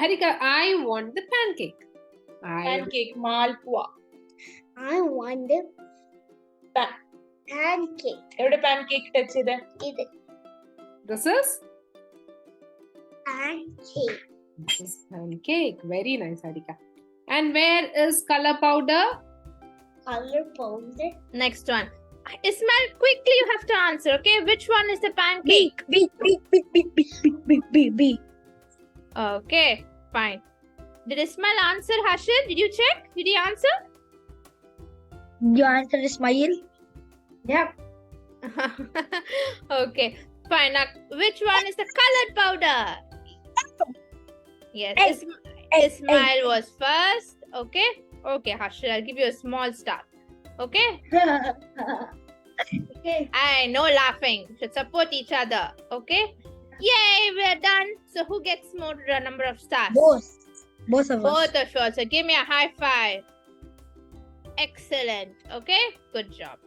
Harika, I want the pancake. Pancake, malpua. I want the pancake. എവിടെ pancake touch ചെയ്തേ? This is Pancake. this is pancake. Very nice, Harika. And where is color powder? Color powder. Next one. Ismail, quickly you have to answer, okay? Which one is the pancake? B. Okay, fine. Did Ismail answer, Hashim? Did you check? Did he answer? You answer Ismail? Yep. Okay, fine. Now, which one is the colored powder? Yes, Ismail was first. Okay, okay, Hashim, I'll give you a small star. Okay? Okay. No laughing. Should support each other. Okay? Yay, we're done. So who gets more number of stars? Both of us. Both of you. So give me a high five. Excellent. Okay? Good job.